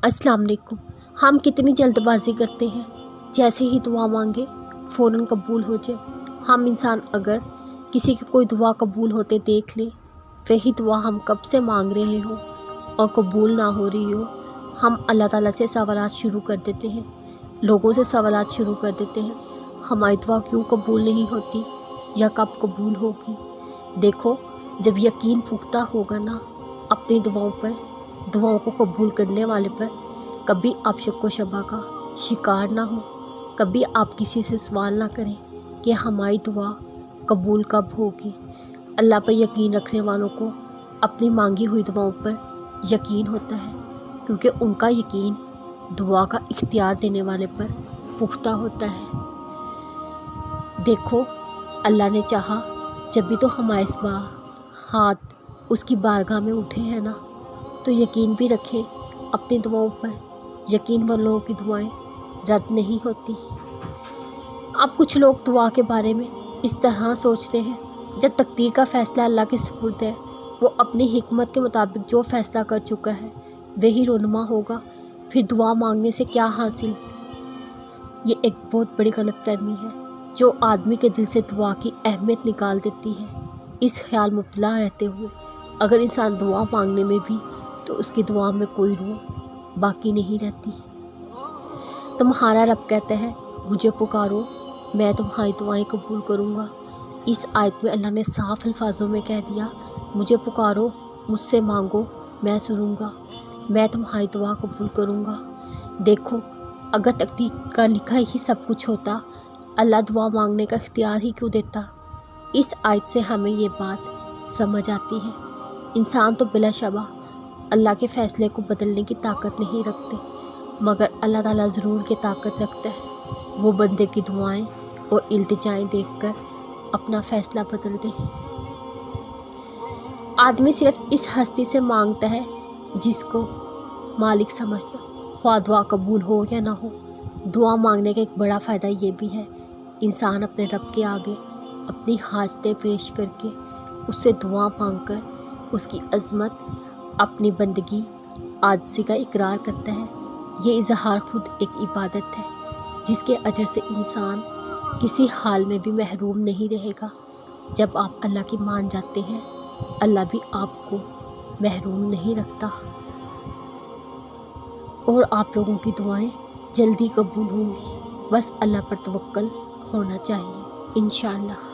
अस्सलाम वालेकुम। हम कितनी जल्दबाजी करते हैं, जैसे ही दुआ मांगे फ़ौरन कबूल हो जाए। हम इंसान अगर किसी की कोई दुआ कबूल होते देख ले, वही दुआ हम कब से मांग रहे हो और कबूल ना हो रही हो, हम अल्लाह ताला से सवालात शुरू कर देते हैं, लोगों से सवालात शुरू कर देते हैं, हमारी दुआ क्यों कबूल नहीं होती या कब कबूल होगी। देखो, जब यकीन पुख्ता होगा ना अपनी दुआओं पर, दुआओं को कबूल करने वाले पर, कभी आप शक व शबा का शिकार ना हो, कभी आप किसी से सवाल ना करें कि हमारी दुआ कबूल कब होगी। अल्लाह पर यकीन रखने वालों को अपनी मांगी हुई दुआओं पर यकीन होता है, क्योंकि उनका यकीन दुआ का इख्तियार देने वाले पर पुख्ता होता है। देखो, अल्लाह ने चाहा जब भी तो हमारे हाथ उसकी बारगाह में उठे हैं ना, तो यकीन भी रखें अपनी दुआओं पर। यकीन वालों की दुआएं रद्द नहीं होती। अब कुछ लोग दुआ के बारे में इस तरह सोचते हैं, जब तकदीर का फ़ैसला अल्लाह के सुपुर्द है, वो अपनी हिकमत के मुताबिक जो फ़ैसला कर चुका है वही रोनुमा होगा, फिर दुआ मांगने से क्या हासिल। ये एक बहुत बड़ी गलतफहमी है जो आदमी के दिल से दुआ की अहमियत निकाल देती है। इस ख्याल मुब्तला रहते हुए अगर इंसान दुआ मांगने में भी, तो उसकी दुआ में कोई रूह बाकी नहीं रहती। तुम्हारा रब कहता है, मुझे पुकारो, मैं तुम्हारी दुआएं कबूल करूँगा। इस आयत में अल्लाह ने साफ अल्फाजों में कह दिया, मुझे पुकारो, मुझसे मांगो, मैं सुनूँगा, मैं तुम्हारी दुआ कबूल करूँगा। देखो, अगर तकदीर का लिखा ही सब कुछ होता, अल्लाह दुआ मांगने का इख्तियार ही क्यों देता। इस आयत से हमें ये बात समझ आती है, इंसान तो बिलाशबा अल्लाह के फ़ैसले को बदलने की ताकत नहीं रखते, मगर अल्लाह ताला ज़रूर की ताकत रखता है। वो बंदे की दुआएं और इल्तिजाएं देखकर अपना फ़ैसला बदल दे। आदमी सिर्फ इस हस्ती से मांगता है जिसको मालिक समझता, ख्वाह दुआ कबूल हो या ना हो। दुआ मांगने का एक बड़ा फ़ायदा ये भी है, इंसान अपने रब के आगे अपनी हाजतें पेश करके उससे दुआ मांगकर उसकी अज़मत, अपनी बंदगी, आजिज़ी का इकरार करता है। ये इज़हार खुद एक इबादत है जिसके अजर से इंसान किसी हाल में भी महरूम नहीं रहेगा। जब आप अल्लाह की मान जाते हैं, अल्लाह भी आपको महरूम नहीं रखता और आप लोगों की दुआएं जल्दी कबूल होंगी। बस अल्लाह पर तवक्कल होना चाहिए, इंशाअल्लाह।